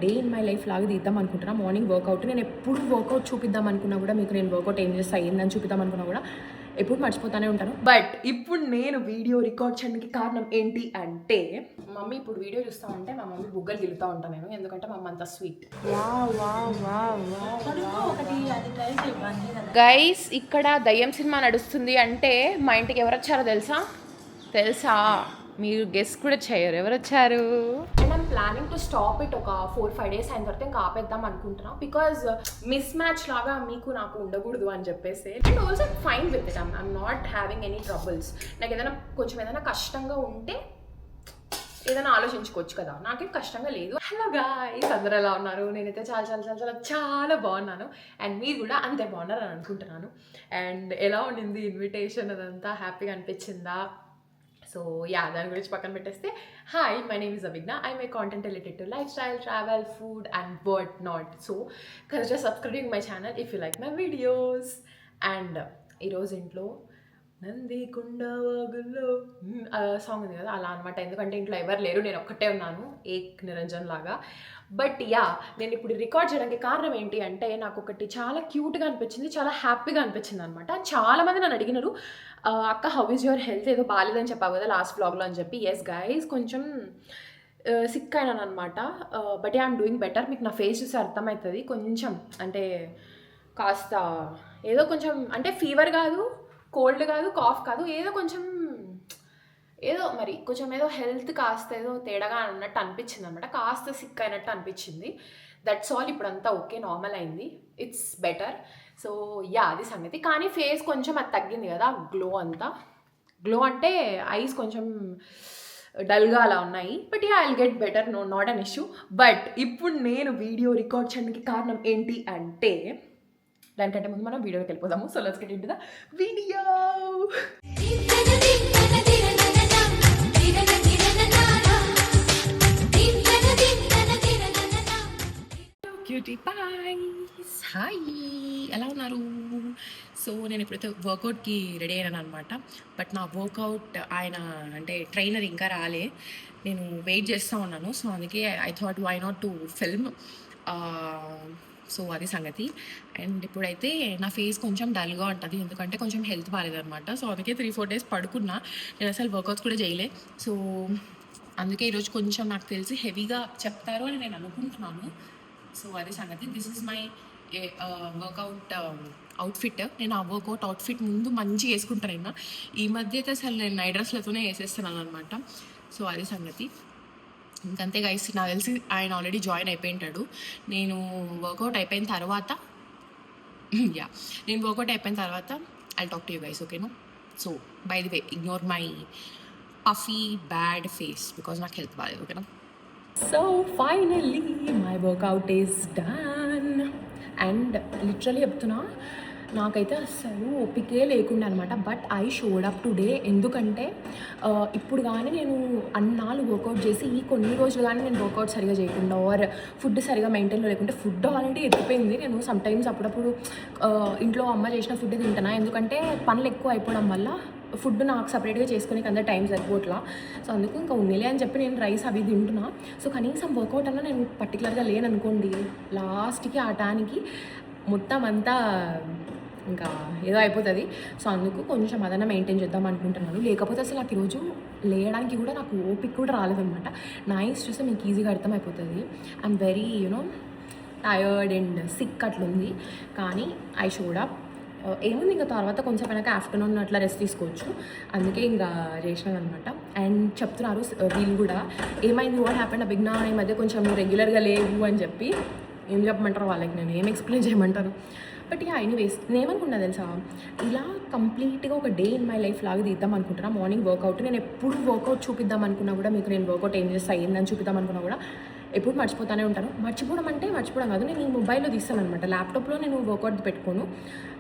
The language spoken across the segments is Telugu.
డే ఇన్ మై లైఫ్ లాగా తీద్దాం అనుకుంటున్నా. మార్నింగ్ వర్కౌట్ నేను ఎప్పుడు వర్కౌట్ చూపిద్దాం అనుకున్నా కూడా మీకు నేను వర్కౌట్ ఏం చేస్తా ఏందని చూపిద్దాం అనుకున్నా కూడా ఎప్పుడు మర్చిపోతానే ఉంటాను. బట్ ఇప్పుడు నేను వీడియో రికార్డ్ చేయడానికి కారణం ఏంటి అంటే మమ్మీ ఇప్పుడు వీడియో చూస్తా ఉంటే మా మమ్మీ బుగ్గలు గిలుతూ ఉంటాను నేను, ఎందుకంటే మా అమ్మ అంత స్వీట్. గైస్ ఇక్కడ దయ్యం సినిమా నడుస్తుంది అంటే మా ఇంటికి ఎవరు వచ్చారో తెలుసా మీరు గెస్ కూడా చేయరు ఎవరు వచ్చారు. And I'm planning to stop it ఒక 4-5 days అయిన తర్వాత ఇంకా ఆపేద్దాం అనుకుంటున్నా, బికాజ్ మిస్ మ్యాచ్ లాగా మీకు నాకు ఉండకూడదు అని చెప్పేసి. And also fine with it, I'm not having any troubles. నాకు ఏదైనా కష్టంగా ఉంటే ఏదైనా ఆలోచించుకోవచ్చు కదా, నాకేం కష్టంగా లేదు. హలో గాయ్స్, అందరూ ఎలా ఉన్నారు? నేనైతే చాలా చాలా చాలా చాలా చాలా బాగున్నాను, అండ్ మీరు కూడా అంతే బాగున్నారు అని అనుకుంటున్నాను. అండ్ ఎలా ఉండింది ఇన్విటేషన్, అదంతా హ్యాపీగా అనిపించిందా? సో యా, దాని గురించి పక్కన పెట్టేస్తే, hi, my name is Abhigna. I make content related to lifestyle, travel, food and what not. So consider subscribing my channel if you like my videos. And ఈరోజు ఇంట్లో నంది కుండవాగుల్లో సాంగ్ ఉంది కదా, అలా అనమాట. ఎందుకంటే ఇంట్లో ఎవరు లేరు, నేను ఒక్కటే ఉన్నాను, ఏక్ నిరంజన్ లాగా. బట్ యా, నేను ఇప్పుడు రికార్డ్ చేయడానికి కారణం ఏంటి అంటే నాకు ఒకటి చాలా క్యూట్గా అనిపించింది, చాలా హ్యాపీగా అనిపించింది అనమాట. చాలామంది నన్ను అడిగినారు, అక్క హౌ ఈజ్ యువర్ హెల్త్, ఏదో బాగాలేదని చెప్పావు కదా లాస్ట్ వ్లాగ్లో అని చెప్పి. ఎస్ గైస్, కొంచెం సిక్ అయినాను అనమాట. But I'm doing better. మీకు నా ఫేస్ చూసి అర్థమవుతుంది. కొంచెం అంటే కాస్త ఏదో కొంచెం, అంటే ఫీవర్ కాదు, కోల్డ్ కాదు, కాఫ్ కాదు, ఏదో మరి కొంచెం ఏదో హెల్త్ కాస్త ఏదో తేడాగా అన్నట్టు అనిపించింది అనమాట. కాస్త సిక్ అయినట్టు అనిపించింది. That's all. ఇప్పుడంతా ఓకే, నార్మల్ అయింది, ఇట్స్ బెటర్. సో యా, అది సంగతి. కానీ ఫేస్ కొంచెం అది తగ్గింది కదా, గ్లో అంటే ఐస్ కొంచెం డల్గా అలా ఉన్నాయి. But yeah, I'll get better, not an issue. But ఇప్పుడు నేను వీడియో రికార్డ్ చేయడానికి కారణం ఏంటి అంటే, దానికంటే ముందు మనం వీడియోకి వెళ్ళిపోదాము. So let's get into the video. Cutie boys, hi, ఎలా ఉన్నారు? సో నేను ఇప్పుడైతే వర్కౌట్కి రెడీ అయినాను అనమాట. బట్ నా వర్కౌట్ ఆయన అంటే ట్రైనర్ ఇంకా రాలే, నేను వెయిట్ చేస్తూ ఉన్నాను. సో అందుకే I thought why not to film. So అది సంగతి. అండ్ ఇప్పుడైతే నా ఫేస్ కొంచెం డల్గా ఉంటుంది, ఎందుకంటే కొంచెం హెల్త్ బాగాలేదనమాట. సో అందుకే 3-4 days పడుకున్నా, నేను అసలు వర్కౌట్స్ కూడా చేయలే. సో అందుకే ఈరోజు కొంచెం నాకు తెలిసి హెవీగా చెప్తారు అని నేను అనుకుంటున్నాను. సో అది సంగతి. This is my workout outfit. నేను ఆ వర్కౌట్ అవుట్ఫిట్ ముందు మంచిగా వేసుకుంటాను. ఈ మధ్య అయితే అసలు నేను నైట్ డ్రెస్లతోనే వేసేస్తున్నాను అనమాట. సో అది సంగతి. ఇంకంతే గైస్, నాకు తెలిసి ఆయన ఆల్రెడీ జాయిన్ అయిపోయింటాడు. నేను వర్కౌట్ అయిపోయిన తర్వాత I talk to you guys, ఓకేనా? So by the way, ignore my puffy bad face because నాకు హెల్త్ బాగాలేదు, ఓకేనా? So finally my workout is done. And literally చెప్తున్నా, నాకైతే అస్సలు ఓపికే లేకుండా అనమాట. But I showed up today. ఎందుకంటే ఇప్పుడు కానీ నేను అన్నాళ్ళు వర్కౌట్ చేసి ఈ కొన్ని రోజులు కానీ నేను వర్కౌట్ సరిగా చేయకుండా ఆర్ ఫుడ్ సరిగా మెయింటైన్లో లేకుంటే, ఫుడ్ ఆల్రెడీ ఎత్తిపోయింది. నేను సమ్టైమ్స్ అప్పుడప్పుడు ఇంట్లో అమ్మ చేసిన ఫుడ్ తింటున్నా, ఎందుకంటే పనులు ఎక్కువ అయిపోవడం వల్ల ఫుడ్ నాకు సపరేట్గా చేసుకునే అంత టైం సరిపోట్లా. సో అందుకు ఇంకా ఉన్నలే అని చెప్పి నేను రైస్ అవి తింటున్నా. సో కనీసం వర్కౌట్ అన్నా నేను పర్టికులర్గా లేననుకోండి, లాస్ట్కి ఆ టానికి మొత్తం అంతా ఇంకా ఏదో అయిపోతుంది. సో అందుకు కొంచెం అదన్నా మెయింటైన్ చేద్దాం అనుకుంటున్నాను. లేకపోతే అసలు నాకు ఈరోజు లేయడానికి కూడా నాకు ఓపిక కూడా రాలేదనమాట. నా ఐస్ చూస్తే మీకు ఈజీగా అర్థమైపోతుంది. I'm very tired and sick అట్లుంది. కానీ ఐ షోడ్ అప్. ఏముంది, ఇంకా తర్వాత కొంచెం వెనక ఆఫ్టర్నూన్ అట్లా రెస్ట్ తీసుకోవచ్చు, అందుకే ఇంకా చేసినాను అనమాట. అండ్ చెప్తున్నారు వీళ్ళు కూడా, ఏమైంది, వాట్ హ్యాపెండ్ అభిజ్ఞ, ఈ మధ్య కొంచెం రెగ్యులర్గా లేవు అని చెప్పి. ఏం చెప్పమంటారు వాళ్ళకి, నేను ఏం ఎక్స్ప్లెయిన్ చేయమంటారు. బట్ ఇక ఎనీవేస్, నేనేమనుకున్నా తెలుసా, ఇలా కంప్లీట్గా ఒక డే ఇన్ మై లైఫ్ లాగా తీద్దాం అనుకుంటున్నా. మార్నింగ్ వర్కౌట్ నేను ఎప్పుడు వర్కౌట్ చూపిద్దాం అనుకున్నా కూడా, మీకు నేను వర్కౌట్ ఏం చేస్తా ఏందని చూపిద్దాం అనుకున్నా కూడా ఎప్పుడు మర్చిపోతానే ఉంటాను. మర్చిపోవడం కాదు, నేను ఈ మొబైల్లో తీస్తాను అనమాట. ల్యాప్టాప్లో నేను వర్కౌట్ పెట్టుకోను,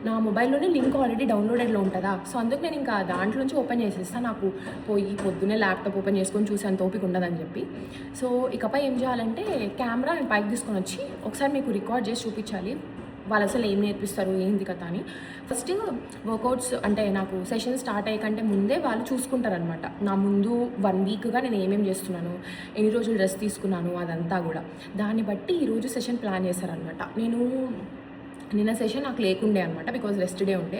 నా మొబైల్లోనే లింక్ ఆల్రెడీ డౌన్లోడెడ్లో ఉంటుందా. సో అందుకు నేను ఇంకా దాంట్లో నుంచి ఓపెన్ చేసేస్తాను. నాకు పోయి పొద్దున్నే ల్యాప్టాప్ ఓపెన్ చేసుకొని చూసి అంత ఓపిక ఉండదని చెప్పి. సో ఇకపై ఏం చేయాలంటే, కెమెరా నేను పైకి తీసుకొని వచ్చి ఒకసారి మీకు రికార్డ్ చేసి చూపించాలి. వాళ్ళు అసలు ఏం నేర్పిస్తారు ఏంది కథ అని. ఫస్ట్ వర్కౌట్స్ అంటే నాకు సెషన్ స్టార్ట్ అయ్యే కంటే ముందే వాళ్ళు చూసుకుంటారనమాట. నా ముందు 1 వీక్గా నేను ఏమేమి చేస్తున్నాను, ఎన్ని రోజులు రెస్ట్ తీసుకున్నాను అదంతా కూడా. దాన్ని బట్టి ఈరోజు సెషన్ ప్లాన్ చేశారనమాట. నిన్న సెషన్ నాకు లేకుండే అనమాట, బికాజ్ రెస్ట్ డే ఉండే.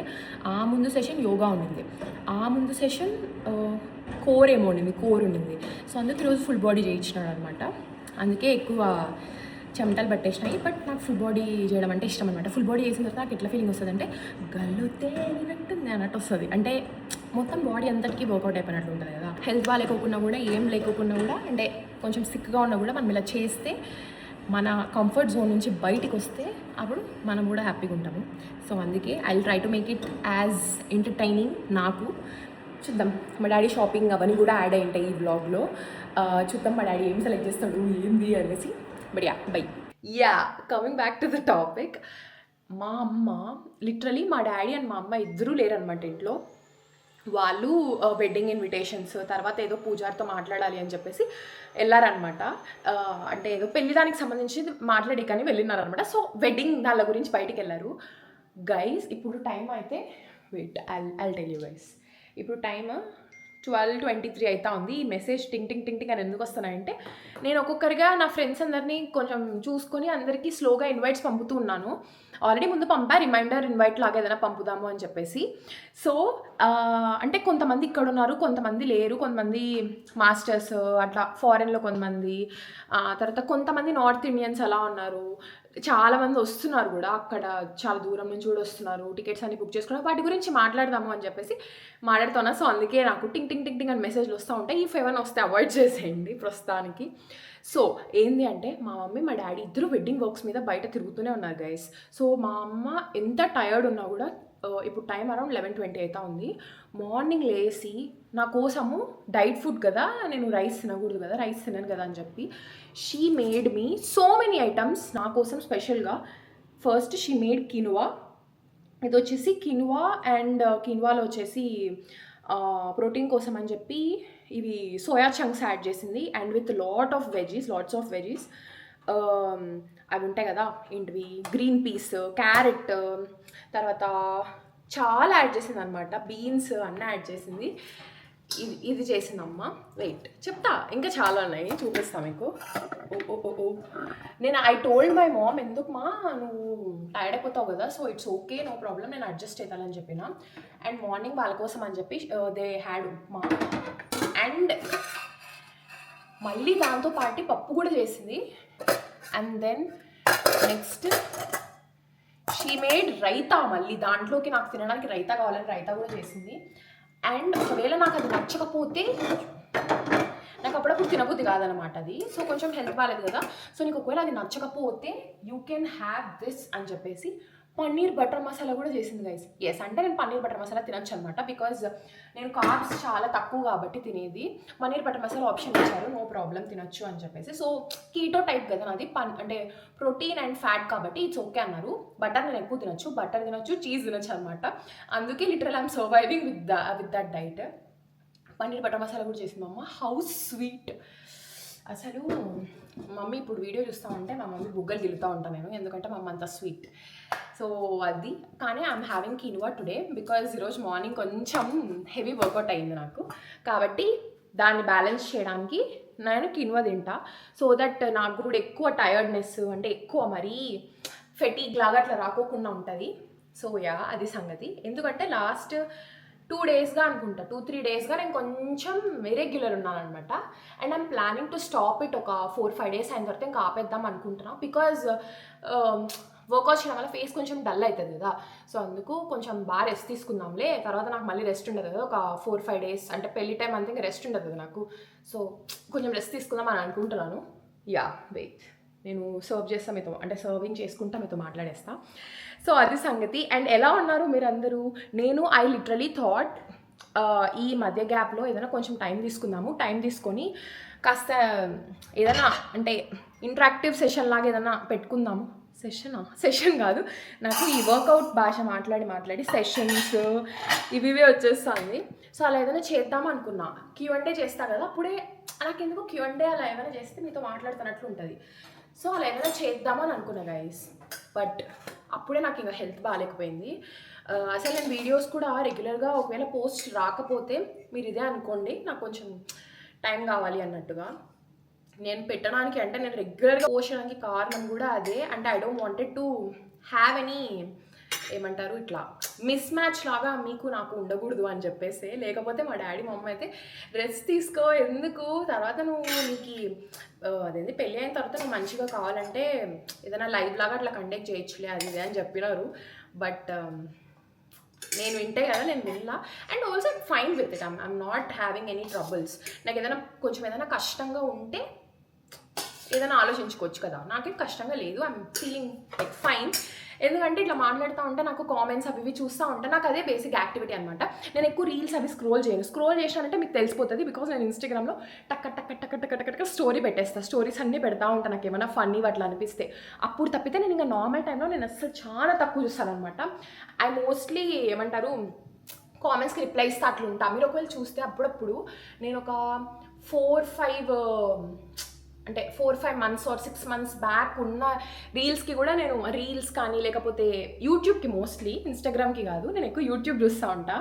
ఆ ముందు సెషన్ యోగా ఉండింది, ఆ ముందు సెషన్ కోర్ ఏమో ఉండింది, కోర్ ఉండింది. సో అందుకు ఈరోజు ఫుల్ బాడీ చేయించినాడు అనమాట. అందుకే ఎక్కువ చెమటలు పట్టేసినాయి. బట్ నాకు ఫుల్ బాడీ చేయడం అంటే ఇష్టం అనమాట. ఫుల్ బాడీ చేసిన తర్వాత నాకు ఎట్లా ఫీలింగ్ వస్తుంది అంటే గల్లు తేలినట్టుంది అన్నట్టు వస్తుంది. అంటే మొత్తం బాడీ అంతటికీ వర్కౌట్ అయిపోయినట్లు ఉంటుంది కదా. హెల్త్ బాగాలేకోకుండా కూడా, ఏం లేకోకుండా కూడా, అంటే కొంచెం సిక్గా ఉన్నా కూడా మనం ఇలా చేస్తే మన కంఫర్ట్ జోన్ నుంచి బయటికి వస్తే అప్పుడు మనం కూడా హ్యాపీగా ఉంటాము. సో అందుకే I will try to make it as entertaining. నాకు చూద్దాం, మా డాడీ షాపింగ్ అవన్నీ కూడా యాడ్ అయి ఉంటాయి ఈ వ్లాగ్లో. చూద్దాం మా డాడీ ఏం సెలెక్ట్ చేస్తాడు ఏంది అనేసి. But yeah coming back to the topic. మా అమ్మ లిటరలీ, మా డాడీ అండ్ మా అమ్మ ఇద్దరూ లేరనమాట ఇంట్లో. వాళ్ళు వెడ్డింగ్ ఇన్విటేషన్స్, తర్వాత ఏదో పూజారితో మాట్లాడాలి అని చెప్పేసి వెళ్ళారనమాట. అంటే ఏదో పెళ్లి దానికి సంబంధించి మాట్లాడి కానీ వెళ్ళినారనమాట. సో వెడ్డింగ్ దాని గురించి బయటికి వెళ్ళారు. గైస్ ఇప్పుడు టైం అయితే wait I'll tell you guys. ఇప్పుడు టైం 12:23 అవుతా ఉంది. ఈ మెసేజ్ టింగ్ టింగ్ టింగ్ టింగ్ అని ఎందుకు వస్తున్నాయంటే, నేను ఒక్కొక్కరిగా నా ఫ్రెండ్స్ అందరినీ కొంచెం చూసుకొని అందరికీ స్లోగా ఇన్వైట్స్ పంపుతూ ఉన్నాను. ఆల్రెడీ ముందు రిమైండర్ ఇన్వైట్ లాగా ఏదైనా పంపుదాము అని చెప్పేసి. సో అంటే కొంతమంది ఇక్కడ ఉన్నారు, కొంతమంది లేరు, కొంతమంది మాస్టర్స్ అట్లా ఫారెన్లో కొంతమంది, తర్వాత కొంతమంది నార్త్ ఇండియన్స్ అలా ఉన్నారు. చాలామంది వస్తున్నారు కూడా, అక్కడ చాలా దూరం నుంచి కూడా వస్తున్నారు. టికెట్స్ అన్ని బుక్ చేసుకున్నారు. వాటి గురించి మాట్లాడదాము అని చెప్పేసి మాట్లాడుతున్నా. సో అందుకే నాకు టింగ్ టింగ్ టింగ్ టింగ్ అని మెసేజ్లు వస్తూ ఉంటాయి. ఈ ఫేవర్ వస్తే అవాయిడ్ చేసేయండి ప్రస్తుతానికి. సో ఏంది అంటే, మా మమ్మీ మా డాడీ ఇద్దరు వెడ్డింగ్ వర్క్స్ మీద బయట తిరుగుతూనే ఉన్నారు గైస్. సో మా అమ్మ ఎంత టయర్డ్ ఉన్నా కూడా, ఇప్పుడు టైం అరౌండ్ 11:20 అవుతా ఉంది. మార్నింగ్ లేసి నా కోసము డైట్ ఫుడ్ కదా, నేను రైస్ తినకూడదు కదా, రైస్ తినను కదా అని చెప్పి she made me so many items నా కోసం స్పెషల్గా. First she made quinoa. ఇది వచ్చేసి కినువా అండ్ కినువాలో వచ్చేసి ప్రోటీన్ కోసం అని చెప్పి ఇవి సోయా చంక్స్ యాడ్ చేసింది. And with lots of veggies అవి ఉంటాయి కదా, ఏంటివి, గ్రీన్ పీస్, క్యారెట్, తర్వాత చాలా యాడ్ చేసింది అనమాట, బీన్స్ అన్నీ యాడ్ చేసింది. ఇది చేసిందమ్మ. వెయిట్ చెప్తా, ఇంకా చాలా ఉన్నాయి, చూపిస్తాను మీకు. ఓ నేను ఐ టోల్డ్ మై మామ్, ఎందుకు మా నువ్వు టైర్డ్ అయిపోతావు కదా, so it's okay, no problem, నేను అడ్జస్ట్ అవుతానని చెప్పిన. అండ్ మార్నింగ్ వాళ్ళ కోసం అని చెప్పి దే హ్యాడ్ ఉప్మా. అండ్ మళ్ళీ దాంతో పాటు పప్పు కూడా చేసింది. And then next she made raita. మళ్ళీ దాంట్లోకి నాకు తినడానికి రైతా కావాలని రైతా కూడా చేసింది. అండ్ ఒకవేళ నాకు అది నచ్చకపోతే, నాకు అప్పుడప్పుడు తినబుద్ధి కాదనమాట అది, సో కొంచెం హెల్త్ బాగాలేదు కదా, సో నీకు ఒకవేళ అది నచ్చకపోతే యూ కెన్ హ్యావ్ దిస్ అని చెప్పేసి పన్నీర్ బటర్ మసాలా కూడా చేసింది గైస్. ఎస్, అంటే నేను పన్నీర్ బటర్ మసాలా తినొచ్చు అనమాట, బికాజ్ నేను కార్బ్స్ చాలా తక్కువ కాబట్టి తినేది. పన్నీర్ బటర్ మసాలా ఆప్షన్ ఇచ్చారు, నో ప్రాబ్లం తినొచ్చు అని చెప్పేసి. సో కీటో టైప్ కదా నాది, అంటే ప్రోటీన్ అండ్ ఫ్యాట్ కాబట్టి ఇట్స్ ఓకే అన్నారు. బటర్ నేను ఎక్కువ తినొచ్చు, బటర్ తినొచ్చు, చీజ్ తినొచ్చు అనమాట. అందుకే literal I'm surviving with that diet. Paneer butter masala కూడా చేసింది అమ్మ. హౌ స్వీట్ అసలు. మమ్మీ ఇప్పుడు వీడియో చూస్తూ ఉంటే మా మమ్మీ బుగ్గలు గిలుతూ ఉంటాను నేను, ఎందుకంటే మా అమ్మ అంత స్వీట్. సో అది, కానీ I'm having quinoa today because ఈరోజు మార్నింగ్ కొంచెం హెవీ వర్కౌట్ అయింది నాకు, కాబట్టి దాన్ని బ్యాలెన్స్ చేయడానికి నేను కినువా తింటా. సో దట్ నాకు కూడా ఎక్కువ టయర్డ్నెస్, అంటే ఎక్కువ మరీ ఫెటీగ్ లాగా అట్లా రాకోకుండా ఉంటుంది. సో యా, అది సంగతి. ఎందుకంటే లాస్ట్ 2 డేస్గా అనుకుంటా, 2-3 డేస్గా నేను కొంచెం ఇరెగ్యులర్ ఉన్నాను అనమాట. And I'm planning to stop it. ఒక 4-5 డేస్ అయిన తర్వాత ఇంకా ఆపేద్దాం అనుకుంటున్నా, బికాజ్ వర్కౌట్ చేయడం వల్ల ఫేస్ కొంచెం డల్ అవుతుంది కదా. సో అందుకు కొంచెం బాగా రెస్ట్ తీసుకుందాంలే, తర్వాత నాకు మళ్ళీ రెస్ట్ ఉండదు కదా, ఒక 4-5 డేస్, అంటే పెళ్లి టైం అంతా ఇంకా రెస్ట్ ఉండదు నాకు. సో కొంచెం రెస్ట్ తీసుకుందాం అని అనుకుంటున్నాను. యా వెయిట్, నేను సర్వింగ్ చేసుకుంటా మీతో మాట్లాడేస్తా. సో అది సంగతి. అండ్ ఎలా ఉన్నారు మీరు అందరూ? నేను ఐ లిటరలీ థాట్ ఈ మధ్య గ్యాప్లో ఏదైనా కొంచెం టైం తీసుకొని కాస్త ఏదైనా అంటే ఇంటరాక్టివ్ సెషన్ లాగా ఏదైనా పెట్టుకుందాము. సెషన్ కాదు, నాకు ఈ వర్కౌట్ భాష మాట్లాడి సెషన్స్ ఇవే వచ్చేస్తుంది. సో అలా ఏదైనా చేద్దాం అనుకున్నా. Q&A చేస్తా కదా, అప్పుడే నాకు ఎందుకు Q&A అలా ఏమైనా చేస్తే మీతో మాట్లాడుతున్నట్లు ఉంటుంది. సో అలా ఏమైనా చేద్దామని అనుకున్నా గైస్. బట్ అప్పుడే నాకు ఇంకా హెల్త్ బాగాలేకపోయింది. అసలు నేను వీడియోస్ కూడా రెగ్యులర్గా ఒకవేళ పోస్ట్ రాకపోతే మీరు ఇదే అనుకోండి, నాకు కొంచెం టైం కావాలి అన్నట్టుగా. నేను పెట్టడానికి అంటే నేను రెగ్యులర్గా పోస్ట్ చేయడానికి కారణం కూడా అదే. అంటే I don't wanted to have any ఏమంటారు ఇట్లా మిస్ మ్యాచ్ లాగా మీకు నాకు ఉండకూడదు అని చెప్పేసి. లేకపోతే మా డాడీ మా అమ్మ అయితే రెస్ట్ తీసుకో, ఎందుకు తర్వాత నువ్వు నీకు అదేంటి పెళ్ళి అయిన తర్వాత నువ్వు మంచిగా కావాలంటే ఏదైనా లైవ్ లాగా అట్లా కండక్ట్ చేయొచ్చులే అది ఇది అని చెప్పినారు. బట్ నేను వింటే కదా నేను విన్నా. And also fine with it, I'm not having any troubles. నాకు ఏదైనా కొంచెం ఏదైనా కష్టంగా ఉంటే ఏదైనా ఆలోచించుకోవచ్చు కదా, నాకేం కష్టంగా లేదు. I'm feeling like fine. ఎందుకంటే ఇట్లా మాట్లాడుతూ ఉంటే నాకు కామెంట్స్ అవి ఇవి చూస్తూ ఉంటే నాకు అదే బేసిక్ యాక్టివిటీ అనమాట. నేను ఎక్కువ రీల్స్ అవి స్క్రోల్ చేసినానంటే మీకు తెలిసిపోతుంది. బికాజ్ నేను ఇన్స్టాగ్రామ్లో టక్క టక్క టక్క టక్క టక్క టక్క స్టోరీ పెట్టేస్తాను. స్టోరీస్ అన్నీ పెడతా ఉంటాను నాకు ఏమైనా ఫన్నీ అట్లా అనిపిస్తే. అప్పుడు తప్పితే నేను ఇంకా నార్మల్ టైంలో నేను అసలు చాలా తక్కువ చూస్తాను అనమాట. ఐ మోస్ట్లీ ఏమంటారు కామెంట్స్కి రిప్లై ఇస్తే అట్లా ఉంటా. మీరు ఒకవేళ చూస్తే అప్పుడప్పుడు నేను ఒక 4-5 months or 6 months బ్యాక్ ఉన్న రీల్స్కి కూడా నేను రీల్స్ కానీ లేకపోతే యూట్యూబ్కి, మోస్ట్లీ ఇన్స్టాగ్రామ్కి కాదు, నేను ఎక్కువ యూట్యూబ్ చూస్తూ ఉంటా.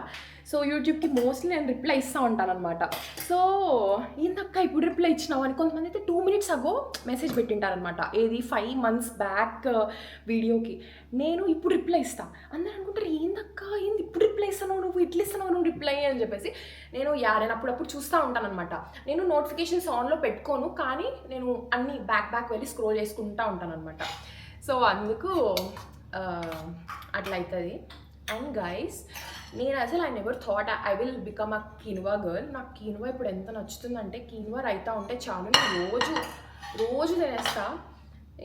సో యూట్యూబ్కి మోస్ట్లీ నేను రిప్లై ఇస్తూ ఉంటాను అనమాట. సో ఏందక్క ఇప్పుడు రిప్లై ఇచ్చినావు అని కొంతమంది అయితే 2 minutes అగో మెసేజ్ పెట్టింటారనమాట. ఏది 5 months బ్యాక్ వీడియోకి నేను ఇప్పుడు రిప్లై ఇస్తాను. అందరూ అనుకుంటారు ఏందక్క ఏంది ఇప్పుడు రిప్లై ఇస్తాను, నువ్వు ఇట్లా ఇస్తున్నావు నువ్వు రిప్లై అని చెప్పేసి. నేను నేను అప్పుడప్పుడు చూస్తూ ఉంటాను అనమాట. నేను నోటిఫికేషన్స్ ఆన్లో పెట్టుకోను, కానీ నేను అన్ని బ్యాక్ వెళ్ళి స్క్రోల్ చేసుకుంటూ ఉంటాను అనమాట. సో అందుకు అట్లా అవుతుంది. అండ్ గైస్, నేను అసలు I never thought I will become a quinoa girl. నాకు కీన్వా ఇప్పుడు ఎంత నచ్చుతుందంటే, కీన్వా రైతా ఉంటే చాలు, నేను రోజు తినేస్తా.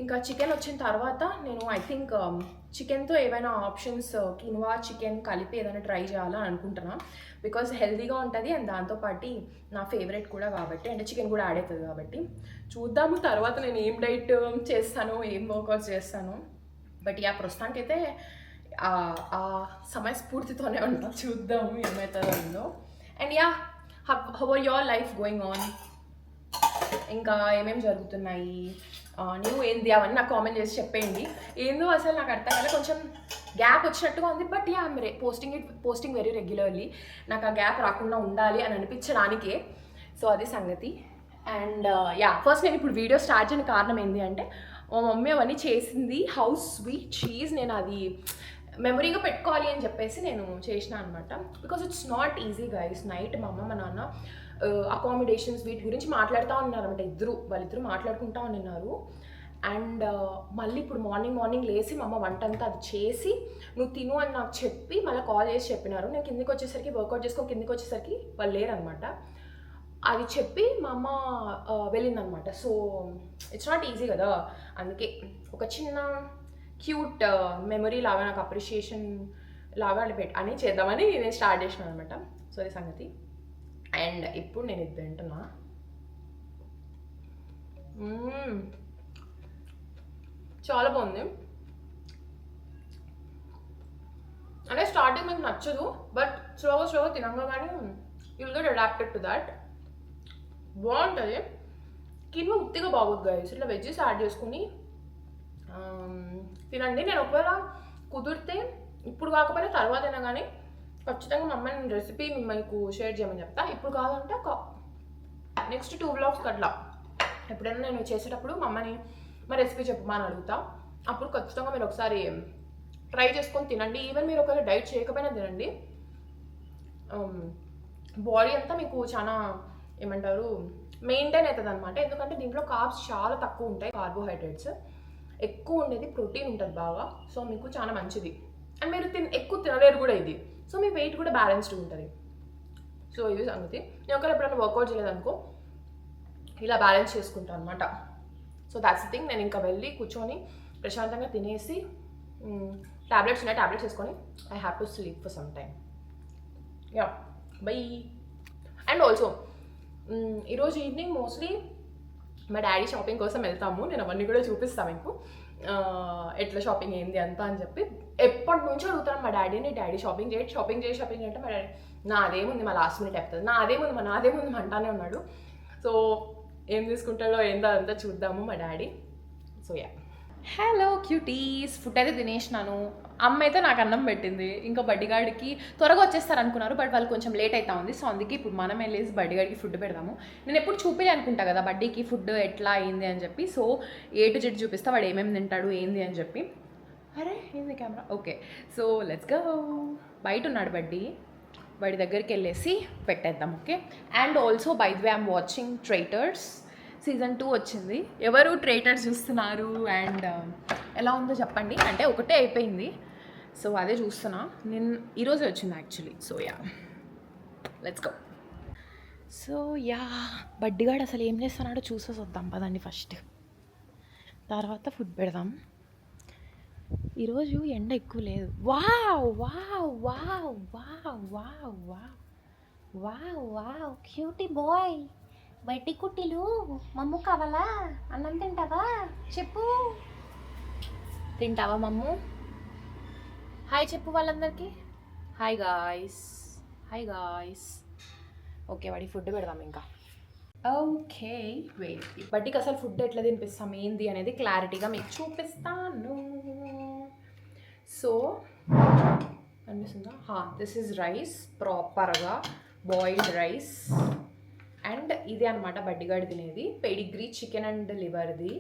ఇంకా చికెన్ వచ్చిన తర్వాత నేను ఐ థింక్ చికెన్తో ఏవైనా ఆప్షన్స్ కీన్వా చికెన్ కలిపి ఏదైనా ట్రై చేయాలని అనుకుంటున్నా. బికాజ్ హెల్తీగా ఉంటుంది అండ్ దాంతోపాటు నా ఫేవరెట్ కూడా కాబట్టి, అంటే చికెన్ కూడా యాడ్ అవుతుంది కాబట్టి. చూద్దాము తర్వాత నేను ఏం డైట్ చేస్తాను, ఏం వర్కౌట్స్ చేస్తాను. బట్ ప్రస్తుతానికైతే ఆ సమయస్ఫూర్తితోనే ఉంటా. చూద్దాము ఏమవుతుందో. And how are your life going on? ఇంకా ఏమేమి జరుగుతున్నాయి, నువ్వు ఏంది అవన్నీ నాకు కామెంట్ చేసి చెప్పేయండి. ఏందో అసలు నాకు అర్థం కాలే, కొంచెం గ్యాప్ వచ్చినట్టుగా ఉంది. But I'm posting very regularly. నాకు ఆ గ్యాప్ రాకుండా ఉండాలి అని అనిపించడానికే. సో అది సంగతి. అండ్ ఫస్ట్ నేను ఇప్పుడు వీడియో స్టార్ట్ చేయడానికి కారణం ఏంటి అంటే, మా మమ్మీ అవన్నీ చేసింది, హౌ స్వీట్ చీజ్, నేను అది మెమరీగా పెట్టుకోవాలి అని చెప్పేసి నేను చేసిన అనమాట. Because it's not easy guys. Night మా అమ్మ మా నాన్న అకామిడేషన్స్ వీటి గురించి మాట్లాడుతూ ఉన్నారన్నమాట. వాళ్ళిద్దరూ మాట్లాడుకుంటూ ఉన్నారు. అండ్ మళ్ళీ ఇప్పుడు మార్నింగ్ లేసి మా అమ్మ వంట అంతా అది చేసి నువ్వు తిను అని నాకు చెప్పి మళ్ళీ కాల్ చేసి చెప్పినారు. నేను కిందికి వచ్చేసరికి వర్కౌట్ చేసుకొని కిందికి వచ్చేసరికి వాళ్ళు లేరనమాట. అది చెప్పి మా అమ్మ వెళ్ళిందనమాట. సో ఇట్స్ నాట్ ఈజీ కదా. అందుకే ఒక చిన్న క్యూట్ మెమరీ లాగా, నాకు అప్రిషియేషన్ లాగా అని చేద్దామని నేను స్టార్ట్ చేసినాను అనమాట. సో అది సంగతి. అండ్ ఇప్పుడు నేను ఇది తింటున్నా. చాలా బాగుంది. అంటే స్టార్టింగ్ మీకు నచ్చదు, బట్ స్లోగా తినంగా కానీ you will get adapted to that. బాగుంటుంది. కిన్వా ఉత్తిగా బాగుంది గైస్. ఇట్లా వెజ్జెస్ యాడ్ చేసుకుని తినండి. నేను ఒకవేళ కుదిరితే ఇప్పుడు కాకపోయినా తర్వాత అయినా కానీ ఖచ్చితంగా మా అమ్మాయి రెసిపీ మీకు షేర్ చేయమని చెప్తా. ఇప్పుడు కాదంటే ఒక నెక్స్ట్ 2 vlogs అట్లా ఎప్పుడైనా నేను చేసేటప్పుడు మా అమ్మని మా రెసిపీ చెప్పమని అడుగుతా. అప్పుడు ఖచ్చితంగా మీరు ఒకసారి ట్రై చేసుకొని తినండి. ఈవెన్ మీరు ఒకవేళ డైట్ చేయకపోయినా తినండి. బాడీ అంతా మీకు చాలా ఏమంటారు మెయింటైన్ అవుతుంది అనమాట. ఎందుకంటే దీంట్లో కార్బ్స్ చాలా తక్కువ ఉంటాయి, కార్బోహైడ్రేట్స్ ఎక్కువ ఉండేది, ప్రోటీన్ ఉంటుంది బాగా. సో మీకు చాలా మంచిది. అండ్ మీరు ఎక్కువ తినలేరు కూడా ఇది. సో మీ వెయిట్ కూడా బ్యాలెన్స్డ్ ఉంటుంది. సో ఇది సంగతి. నేను ఒకవేళ ఎప్పుడైనా వర్కౌట్ చేయలేదనుకో ఇలా బ్యాలెన్స్ చేసుకుంటాను అనమాట. So that's the thing. నేను ఇంకా వెళ్ళి కూర్చొని ప్రశాంతంగా తినేసి టాబ్లెట్స్ వేసుకొని I have to sleep for some time. By. And also ఈరోజు ఈవినింగ్ మోస్ట్లీ మా డాడీ షాపింగ్ కోసం వెళ్తాము. నేను అవన్నీ కూడా చూపిస్తాను మీకు, ఎట్లా షాపింగ్ ఏంది అంతా అని చెప్పి. ఎప్పటి నుంచో అడుగుతాను మా డాడీని, డాడీ షాపింగ్ అంటే మా డాడీ నాదేముంది మా లాస్ట్ మినిట్ చెప్తుంది, నాదేముంది అంటానే ఉన్నాడు. సో ఏం తీసుకుంటాడో ఏందో అదంతా చూద్దాము మా daddy. So hello cuties, food అయితే తినేసినాను. అమ్మ అయితే నాకు అన్నం పెట్టింది. ఇంకా బడ్డిగాడికి త్వరగా వచ్చేస్తారు అనుకున్నారు, బట్ వాళ్ళు కొంచెం లేట్ అవుతా ఉంది. సో అందుకే ఇప్పుడు మనం వెళ్ళేసి బడ్డిగాడికి ఫుడ్ పెడదాము. నేను ఎప్పుడు చూపి అనుకుంటా కదా బడ్డీకి ఫుడ్ ఎట్లా అయింది అని చెప్పి. సో A to Z చూపిస్తా, వాడు ఏమేమి తింటాడు ఏంది అని చెప్పి. అరే ఏంది camera, okay. So let's go. బయట ఉన్నాడు బడ్డీ, వాడి దగ్గరికి వెళ్ళేసి పెట్టేద్దాం. Okay. And also by the way I'm watching traitors season 2 వచ్చింది. ఎవరు ట్రైటర్స్ చూస్తున్నారు అండ్ ఎలా ఉందో చెప్పండి. అంటే ఒకటే అయిపోయింది, సో అదే చూస్తున్నా. నేను ఈరోజే వచ్చింది actually. So yeah, let's go. So yeah, బడ్డిగాడు అసలు ఏం చేస్తున్నాడో చూసేసి వద్దాం పదండి ఫస్ట్, తర్వాత ఫుడ్ పెడదాం. ఈరోజు ఎండ ఎక్కువ లేదు. Wow wow wow wow wow wow wow wow cutie boy. బయటి కుట్టిలు మమ్ము కావాలా? అన్నం తింటావా? చెప్పు, తింటావా మమ్ము? హాయ్ చెప్పు వాళ్ళందరికీ. Hi guys, hi guys. Okay, వాడికి ఫుడ్ పెడదాం ఇంకా. ఓకే వెయిట్, ఇప్పటికి అసలు ఫుడ్ ఎట్లా తినిపిస్తాం ఏంది అనేది క్లారిటీగా మీకు చూపిస్తాను. సో అనిపిస్తుందా? దిస్ ఈజ్ రైస్, ప్రాపర్గా బాయిల్డ్ రైస్. అండ్ ఇది అనమాట బడ్డిగాడు తినేది, పెడిగ్రీ చికెన్ అండ్ లివర్ది,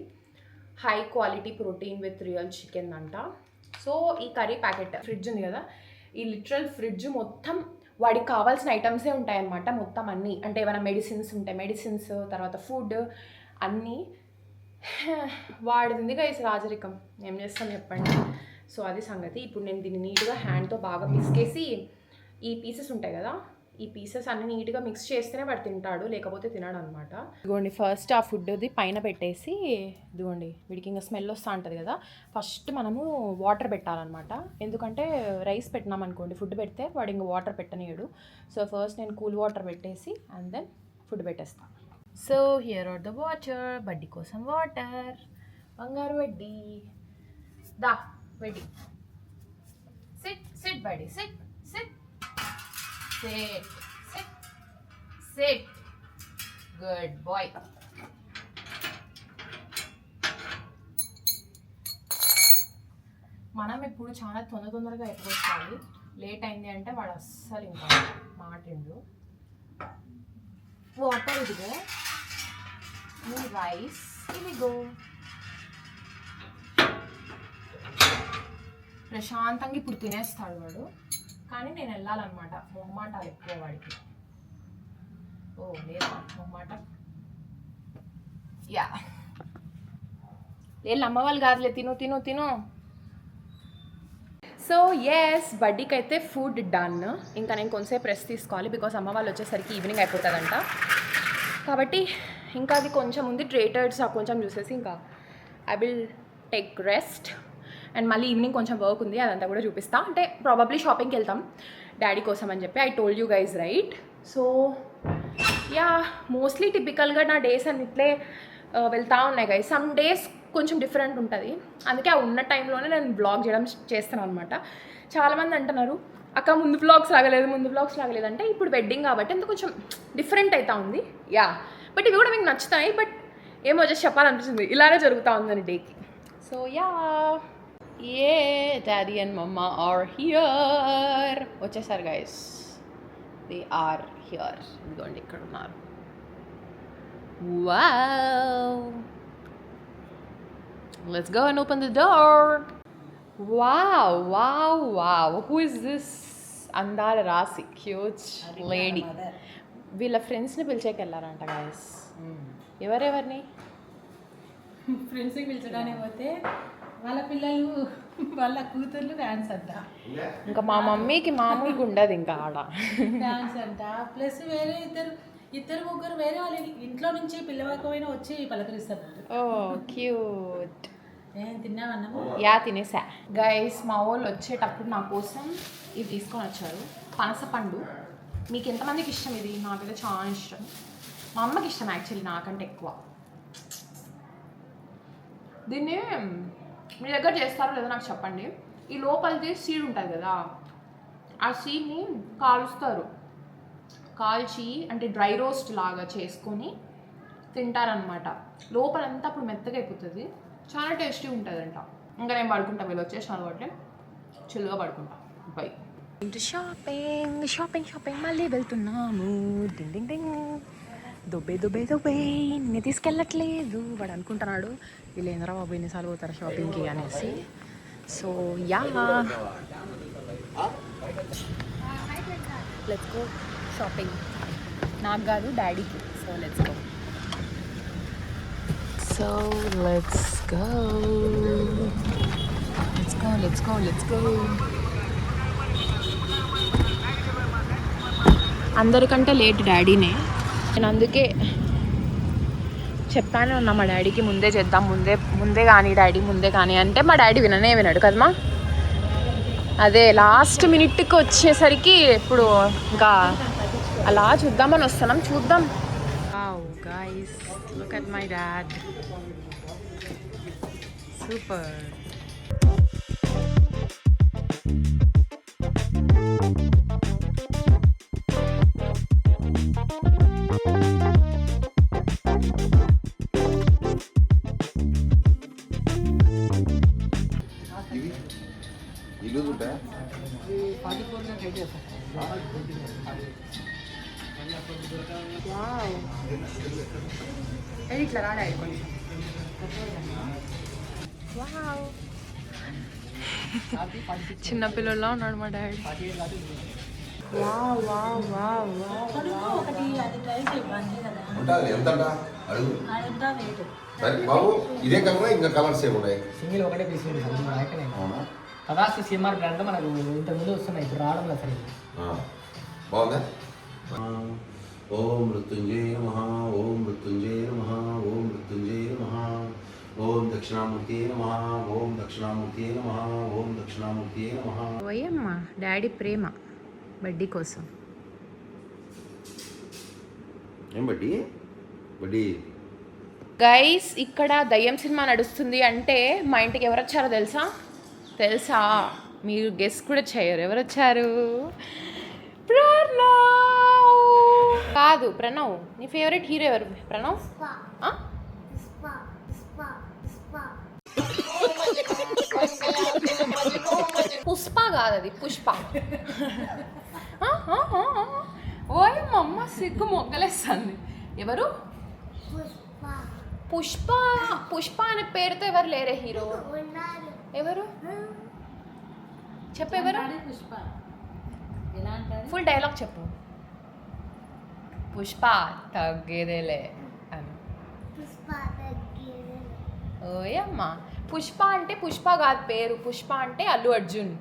high quality protein with real chicken అంట. సో ఈ కర్రీ ప్యాకెట్, ఫ్రిడ్జ్ ఉంది కదా, ఈ లిటరల్ ఫ్రిడ్జ్ మొత్తం వాడికి కావాల్సిన ఐటమ్సే ఉంటాయన్నమాట. మొత్తం అన్నీ, అంటే ఏమైనా మెడిసిన్స్ ఉంటాయి, మెడిసిన్స్ తర్వాత ఫుడ్ అన్నీ వాడిది గైస్ రాజరికం. ఏం చేస్తాం చెప్పండి. సో అది సంగతి. ఇప్పుడు నేను దీన్ని నీట్గా హ్యాండ్తో బాగా పిసికేసి, ఈ పీసెస్ ఉంటాయి కదా, ఈ పీసెస్ అన్ని నీట్గా మిక్స్ చేస్తేనే వాడు తింటాడు, లేకపోతే తినడు అనమాట. ఇదిగోండి ఫస్ట్ ఆ ఫుడ్ది పైన పెట్టేసి, ఇదిగోండి వీడికి ఇంకా స్మెల్ వస్తూ ఉంటుంది కదా, ఫస్ట్ మనము వాటర్ పెట్టాలన్నమాట. ఎందుకంటే రైస్ పెట్టినాం అనుకోండి, ఫుడ్ పెడితే వాడు ఇంకా వాటర్ పెట్టనీయడు. సో ఫస్ట్ నేను కూల్ వాటర్ పెట్టేసి అండ్ దెన్ ఫుడ్ పెట్టేస్తాను. So here are the water, buddy కోసం వాటర్. బంగారు వడ్డీ దా, buddy sit sit buddy sit sit sit sit sit, good boy. మనం ఇప్పుడు చాలా తొందరగా అయిపోవాలి. లేట్ అయింది అంటే వాడు అస్సలు ఇంకా మాటిండు. వాటర్ ఇదిగో, రైస్ ఇదిగో. ప్రశాంతంగా ఇప్పుడు తినేస్తాడు వాడు, కానీ నేను వెళ్ళాలన్నమాట. మొహమాటాలు ఎక్కువ వాడికి. ఓ లేదా మొహమాట, యా వీళ్ళు అమ్మ వాళ్ళు కాదులే, తిను తిను తిను. సో ఎస్, బడ్డీకి అయితే ఫుడ్ డన్. ఇంకా నేను కొంచెంసేపు రెస్ట్ తీసుకోవాలి, బికాస్ అమ్మ వాళ్ళు వచ్చేసరికి ఈవినింగ్ అయిపోతుందంట. కాబట్టి ఇంకా అది కొంచెం ఉంది, ట్రేటర్స్ కొంచెం చూసేసి ఇంకా I will take rest. And మళ్ళీ ఈవినింగ్ కొంచెం వర్క్ ఉంది, అదంతా కూడా చూపిస్తా. అంటే ప్రాబబ్లీ షాపింగ్కి వెళ్తాం డాడీ కోసం అని చెప్పి. I told you guys right. So yeah, mostly టిపికల్గా నా డేస్ అన్ని ఇట్లే వెళ్తూ ఉన్నాయి గైజ్. సమ్ డేస్ కొంచెం డిఫరెంట్ ఉంటుంది, అందుకే ఆ ఉన్న టైంలోనే నేను బ్లాగ్ చేయడం చేస్తాను అనమాట. చాలామంది అంటున్నారు అక్క ముందు బ్లాగ్స్ లాగలేదు అంటే, ఇప్పుడు వెడ్డింగ్ కాబట్టి అంత కొంచెం డిఫరెంట్ అవుతా ఉంది. యా, బట్ ఇవి కూడా మీకు నచ్చుతాయి. బట్ ఏమో జస్ట్ చెప్పాలనిపిస్తుంది, ఇలానే జరుగుతూ ఉందని డేకి. So yeah, A daddy and మమ్మా ఆర్ హియర్. వచ్చేసారు గైస్, దే ఆర్ హియర్. ఇదిగోండి ఇక్కడ ఉన్నారు. Wow, let's go and open the door. Wow, wow, wow. Who is this? అందాల రాసి క్యూట్ లేడీ. వీళ్ళ ఫ్రెండ్స్ని పిలిచేకి వెళ్ళారంట గైస్. ఎవరెవరిని ఫ్రెండ్స్కి పిలిచడానికి పోతే వాళ్ళ పిల్లలు వాళ్ళ కూతుర్లు డాన్స్ అంట. ఇంకా మా మమ్మీకి మామూలుగా ఉండదు ఇంకా ఆడ డాన్స్ అంట. ప్లస్ వేరే ఇద్దరు ముగ్గురు వేరే వాళ్ళ ఇంట్లో నుంచి పిల్లవాకపోయినా వచ్చి పలకరిస్తారు. Oh cute. తిన్నావన్నాము? యా తినేసా గైస్. మా వాళ్ళు వచ్చేటప్పుడు నా కోసం ఇవి తీసుకొని వచ్చారు, పనసపండు. మీకు ఎంతమందికి ఇష్టం ఇది? నాకైతే చాలా ఇష్టం. మా అమ్మకి ఇష్టం యాక్చువల్లీ, నాకంటే ఎక్కువ. దీన్ని మీ దగ్గర చేస్తారో లేదో నాకు చెప్పండి. ఈ లోపలిది సీడ్ ఉంటుంది కదా, ఆ సీడ్ని కాలుస్తారు. కాల్చి అంటే డ్రై రోస్ట్ లాగా చేసుకొని తింటారనమాట. లోపలంతా అప్పుడు మెత్తగా అయిపోతుంది. చాలా టేస్టీ ఉంటుందంట. ఇంకా నేను పడుకుంటా, వీళ్ళు వచ్చేసిన కాబట్టి చిల్లుగా పడుకుంటా. బై. షాపింగ్ మళ్ళీ వెళ్తున్నాము. డింగ్ డింగ్ డింగ్. దొబ్బే నేను తీసుకెళ్ళట్లేదు. వాడు అనుకుంటున్నాడు వీళ్ళేంద్రా బాబు ఎన్నిసార్లు పోతారు షాపింగ్కి అనేసి. So yeah, let's go shopping. నాకు కాదు, డాడీకి. So let's go. So let's go. అందరికంటే లేట్ డాడీనే. నేను అందుకే చెప్పాను అన్న మా డాడీకి ముందే చేద్దాం, ముందే కానీ డాడీ ముందే కానీ అంటే మా డాడీ వినాడు కదమ్మా. అదే లాస్ట్ మినిట్కి వచ్చేసరికి ఇప్పుడు ఇంకా అలా చూద్దామని వస్తున్నాం. చూద్దాం. Wow guys, look at my dad. Super. ఇట్లా రాడా కొంచెం. చిన్నపిల్లల్లో ఉన్నాడు మా డాడీ. బాబు ఇదే కలర్ ఇంకా కలర్స్ ఏమున్నాయి? సింగిల్ ఒకటే పీస్ కదాస్తి సిఎంఆర్ బ్రాండ్ మనకు ఇంతకుముందు వస్తున్నాయి, ఇప్పుడు రావడం లేదు సరే. బాగుందా? ఓం మృత్యుంజయ నమః, ఓం మృత్యుంజయ నమః, ఓం మృత్యుంజయ నమః, ఓం దక్షిణామూర్తి నమః, ఓం దక్షిణామూర్తి నమః, ఓం దక్షిణామూర్తి నమః. ఓయమ్మ డాడీ ప్రేమ బడ్డీ కోసం. ఏం బడ్డీ? బడ్డీ గైస్, ఇక్కడ దయ్యం సినిమా నడుస్తుంది అంటే మా ఇంటికి ఎవరు వచ్చారో తెలుసా? మీరు గెస్ కూడా చేయరు. ఎవరు వచ్చారు? ప్రణవ్. కాదు ప్రణవ్. నీ ఫేవరెట్ హీరో ఎవరు? ప్రణవ్. పుష్ప కాదు, అది పుష్ప. ఓయ్ మమ్మ సిగ్గు మొగ్గలేస్తుంది. ఎవరు? పుష్ప అనే పేరుతో ఎవరు లేరే హీరో? ఎవరు చెప్పు? ఎవరు? ఫుల్ డైలాగ్ చెప్పు. పుష్ప తగ్గేదేలే అని. ఓయమ్మ, పుష్ప అంటే పుష్ప కాదు పేరు. పుష్ప అంటే అల్లు అర్జున్.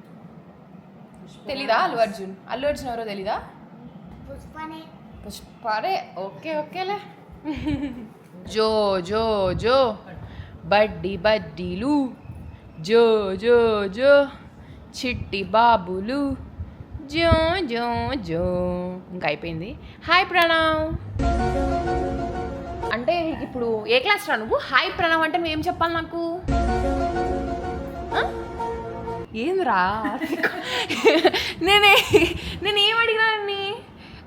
తెలీదా? అల్లు అర్జున్ ఎవరో తెలీదా? పుష్పరే. ఓకేలే. జో జో జో బడ్డీలు, జో జో జో చిట్టి బాబులు, జో జో జో. ఇంకా అయిపోయింది. హాయ్ ప్రణవ్ అంటే ఇప్పుడు ఏ క్లాస్ రా నువ్వు? హాయ్ ప్రణవ్ అంటే నువ్వేం చెప్పాలి నాకు? ఏందిరా? నేనేం అడిగినానని?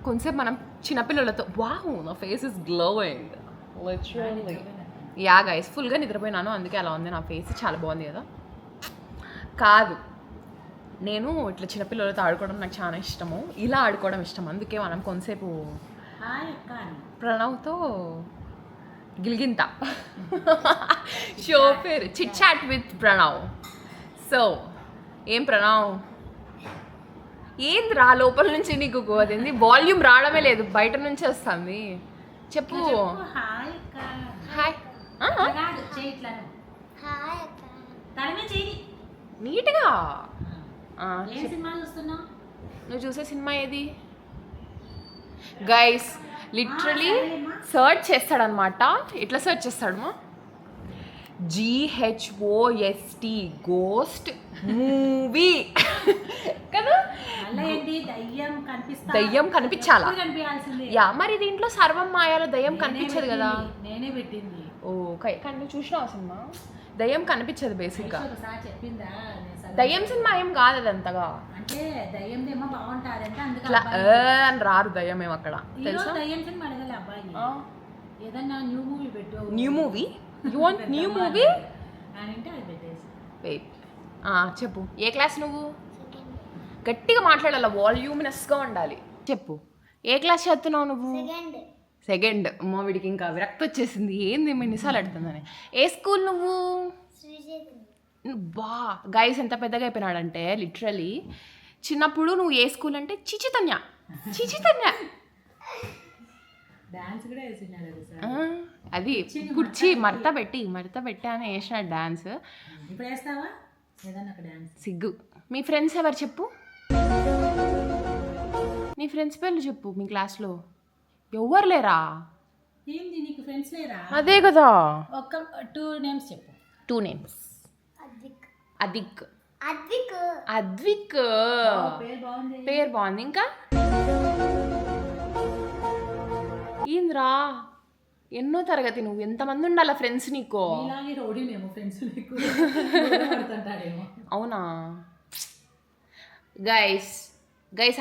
కొంచెంసేపు మనం చిన్నపిల్లలతో. వావ్, నా face is glowing literally. Yeah guys, ఫుల్గా నిద్రపోయినాను, అందుకే అలా ఉంది నా ఫేస్. చాలా బాగుంది కదా? కాదు, నేను ఇట్లా చిన్నపిల్లలతో ఆడుకోవడం నాకు చాలా ఇష్టము. ఇలా ఆడుకోవడం ఇష్టం. అందుకే మనం కొంతసేపు ప్రణవ్తో గిలిగింత షో పేరు chit chat with Pranav. So ఏం ప్రణవ్, ఏంది రా లోపల నుంచి నీకు అదేంది వాల్యూమ్ రావడమే లేదు, బయట నుంచి వస్తుంది. చెప్పు. హాయ్. నీట్గా. నువ్వు చూసే సినిమా ఏది? గైస్ లిటరలీ సర్చ్ చేస్తాడనమాట. ఎట్లా సర్చ్ చేస్తాడు? GHOST గోస్ట్ మూవీ కదా? దయ్యం కనిపించాలా? యా, మరి దీంట్లో సర్వం మాయాలో దయ్యం కనిపించదు కదా? నేనే పెట్టింది. ఓ కానీ నువ్వు చూసినావు సినిమా? దయ్యం కనిపించదు బేసిక్గా. దయ్యం సినిమా ఏం కాదు అది అంతగా. అంటే దయ్యం ఏమో బాగుంటారంటే ఇట్లా అని రారు దయ్యం ఏం అక్కడ తెలుసా? దయ్యం సినిమా అడగలే అబ్బాయి, ఏదన్నా న్యూ మూవీ పెట్టు. New movie? You want new movie? అని అంటే అది పెట్టేసి వెయిట్ చెప్పు ఏ క్లాస్ నువ్వు గట్టిగా మాట్లాడాలి వాల్యూమినస్గా ఉండాలి చెప్పు ఏ క్లాస్ చదువుతున్నావు నువ్వు సెకండ్ అమ్మ వీడికి ఇంకా విరక్తి వచ్చేసింది ఏంది ఎన్నిసార్లు అడుగుతుందని ఏ స్కూల్ నువ్వు బా గైస్ ఎంత పెద్దగా అయిపోయినాడంటే లిటరలీ చిన్నప్పుడు నువ్వు ఏ స్కూల్ అంటే చిచితన్య డాన్స్ కూడా వేసినాడు అది సార్. అది కుర్చీ మడత పెట్టి అని వేసినాడు డాన్స్ ఇప్పుడు వేస్తావా ఏదన్నా ఒక డాన్స్? సిగ్గు మీ ఫ్రెండ్స్ ఎవరు చెప్పు నీ ఫ్రెండ్స్ పేర్లు చెప్పు మీ క్లాస్లో ఎవరు లేరా ఏంది నీకు ఫ్రెండ్స్ లేరా? అదే కదా ఒక 2 నేమ్స్ చెప్పు. 2 నేమ్స్ అదిక్ పేరు బాగుంది. పేరు బాగుంది ఇంకా ఏంద్రా ఎన్నో తరగతి నువ్వు ఎంతమంది ఉండాలా ఫ్రెండ్స్ నీకు ఇలాగే రౌడీనేమో ఫ్రెండ్స్ నీకు పడుతుంటాడేమో. అవునా గైస్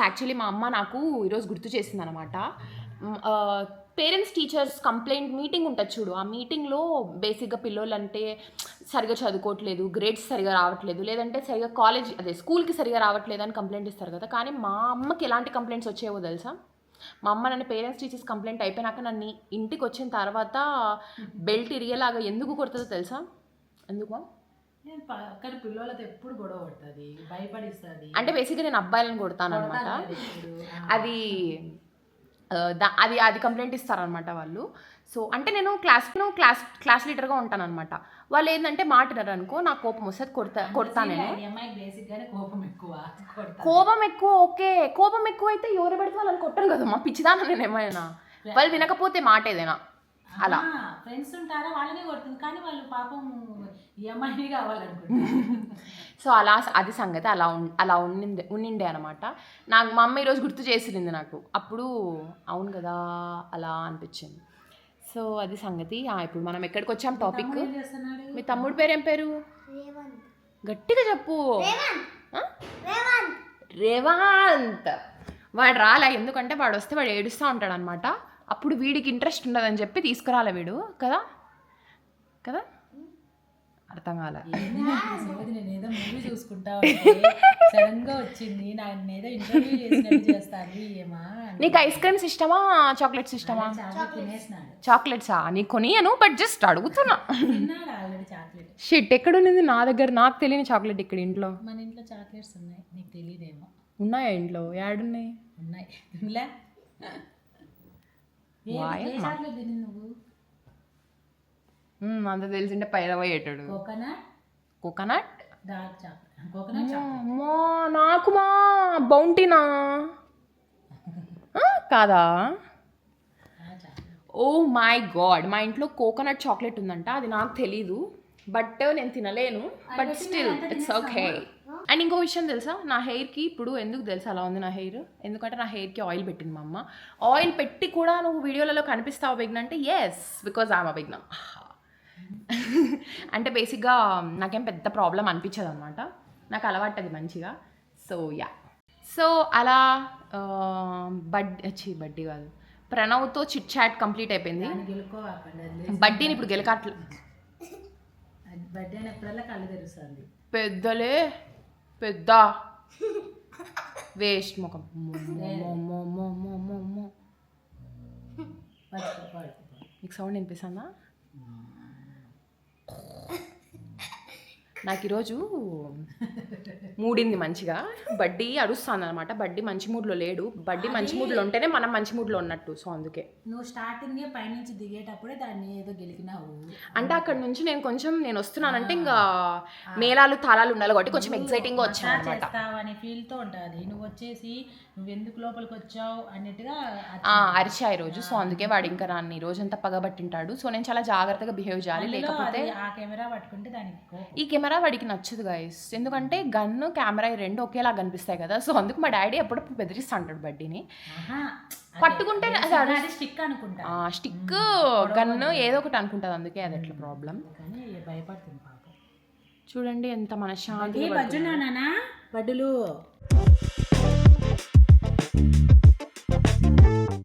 యాక్చువల్లీ మా అమ్మ నాకు ఈరోజు గుర్తు చేసింది అనమాట పేరెంట్స్ టీచర్స్ కంప్లైంట్ మీటింగ్ ఉంటుంది చూడు ఆ మీటింగ్లో బేసిక్గా పిల్లలు అంటే సరిగా చదువుకోవట్లేదు గ్రేడ్స్ సరిగా రావట్లేదు లేదంటే సరిగా స్కూల్కి సరిగా రావట్లేదు అని కంప్లైంట్ ఇస్తారు కదా కానీ మా అమ్మకి ఎలాంటి కంప్లైంట్స్ వచ్చేవో తెలుసా మా అమ్మ నన్ను పేరెంట్స్ టీచర్స్ కంప్లైంట్ అయిపోయినాక నన్ను ఇంటికి వచ్చిన తర్వాత బెల్ట్ ఇరిగేలాగా ఎందుకు కొడుతుందో తెలుసా ఎందుకు పక్కన పిల్లలతో ఎప్పుడు గొడవ పడుతుంది భయపడిస్తుంది అంటే బేసిక్గా నేను అబ్బాయిలను కొడతాను అనమాట అది అది కంప్లైంట్ ఇస్తారనమాట వాళ్ళు సో అంటే నేను క్లాస్ లీడర్గా ఉంటాను అనమాట వాళ్ళు ఏంటంటే మాట్లాడారు అనుకో నాకు కోపం వస్తుంది కొడతాను నేను కోపం ఎక్కువ ఓకే కోపం ఎక్కువ అయితే ఎవరు పెడితే వాళ్ళని కొట్టను కదా మా పిచ్చిదాన నేను ఏమైనా వాళ్ళు వినకపోతే మాట ఏదైనా అలా ఫ్రెండ్స్ ఉంటారా వాళ్ళనే కొడుతుంది కానీ వాళ్ళు పాపం అమ్మాయిని కావాలనుకుంటారు సో అది సంగతి అలా ఉండిండే అనమాట నాకు మా అమ్మ ఈరోజు గుర్తు చేసింది నాకు అప్పుడు అవును కదా అలా అనిపించింది సో అది సంగతి ఇప్పుడు మనం ఎక్కడికి వచ్చాం టాపిక్ మీ తమ్ముడు పేరు ఏం పేరు గట్టిగా చెప్పు రేవంత్ వాడు రాలే ఎందుకంటే వాడు వస్తే వాడు ఏడుస్తూ ఉంటాడు అనమాట అప్పుడు వీడికి ఇంట్రెస్ట్ ఉండదని చెప్పి తీసుకురాలే వీడు కదా కదా అర్థం కాలే నేనేదో మూవీ చూసుకుంటా సడన్ గా వచ్చింది నేనేదో ఇంటర్వ్యూ చేసినట్టు చేస్తాను ఏమా నీకు ఐస్ క్రీమ్స్ ఇష్టమా చాక్లెట్స్ ఇష్టమా చాక్లెట్సా నీకు కొనియను బట్ జస్ట్ అడుగుతున్నా షిట్ ఎక్కడ ఉన్నది నా దగ్గర నాకు తెలియని చాక్లెట్ ఇక్కడ ఇంట్లో మన ఇంట్లో చాక్లెట్స్ ఉన్నాయి నీకు తెలియదేమో ఉన్నాయా ఇంట్లో యాడున్నాయి ఉన్నాయి తినలే చాక్లెట్ తిని నువ్వు అంత తెలిసింటే పైన పోయేటాడు కోకోనట్ డార్క్ చాక్లెట్ కోకోనట్ నాకు మా బౌంటీనా కాదా ఓ మై గాడ్ మా ఇంట్లో కోకోనట్ చాక్లెట్ ఉందంట అది నాకు తెలీదు బట్ నేను తినలేను but still it's okay and ఇంకో విషయం తెలుసా నా హెయిర్కి ఇప్పుడు ఎందుకు తెలుసా అలా ఉంది నా హెయిర్ ఎందుకంటే నా హెయిర్కి ఆయిల్ పెట్టింది మా అమ్మ ఆయిల్ పెట్టి కూడా నువ్వు వీడియోలలో కనిపిస్తావు బిగ్న అంటే ఎస్ బికాజ్ ఐఎమ్ అ బిగ్న అంటే బేసిక్గా నాకేం పెద్ద ప్రాబ్లం అనిపించదు అనమాట నాకు అలవాటది మంచిగా సో యా సో అలా బడ్డీ కాదు ప్రణవ్తో చిట్ చాట్ కంప్లీట్ అయిపోయింది బడ్డీని ఇప్పుడు గెలకాట్లే బర్త్డే అయినప్పుడల్లా కళ్ళు తెరుస్తుంది పెద్ద వేస్ట్ ముఖం మీకు సౌండ్ వినిపిస్తుందా నాకు ఈరోజు మూడింది మంచిగా బడ్డీ అరుస్తుంది అనమాట బడ్డీ మంచి మూడ్లో లేడు బడ్డీ మంచి మూడ్లో ఉంటేనే మనం మంచి మూడ్లో ఉన్నట్టు సో అందుకే నువ్వు స్టార్టింగ్ పైనుంచి దిగేటప్పుడే దాన్ని ఏదో గెలికినావు అంటే అక్కడ నుంచి నేను వస్తున్నానంటే ఇంకా మేళాలు తాళాలు ఉండాలి కాబట్టి కొంచెం ఎక్సైటింగ్గా వచ్చాను అనమాట అని ఫీల్తో ఉంటుంది నువ్వు వచ్చేసి నువ్వు ఎందుకు లోపలికి వచ్చావు అన్నట్టుగా అరిచా ఈరోజు సో అందుకే వాడు ఇంకా నన్ను ఈ రోజంతా పగబట్టింటాడు సో నేను చాలా జాగ్రత్తగా బిహేవ్ చేయాలి లేకపోతే ఆ కెమెరా పట్టుకుంటే దానికి ఈ కెమెరా వాడికి నచ్చదు గైస్ ఎందుకంటే గన్ను కెమెరా ఈ రెండు ఒకేలా కనిపిస్తాయి కదా సో అందుకు మా డాడీ ఎప్పుడప్పుడు బెదిరిస్తూ ఉంటాడు బడ్డీని పట్టుకుంటే స్టిక్ అనుకుంటా స్టిక్ గన్ను ఏదో ఒకటి అనుకుంటుంది అందుకే అది ఎట్లా ప్రాబ్లం భయపడుతుంది పాపం చూడండి ఎంత మనశ్శాంతి బడ్డులు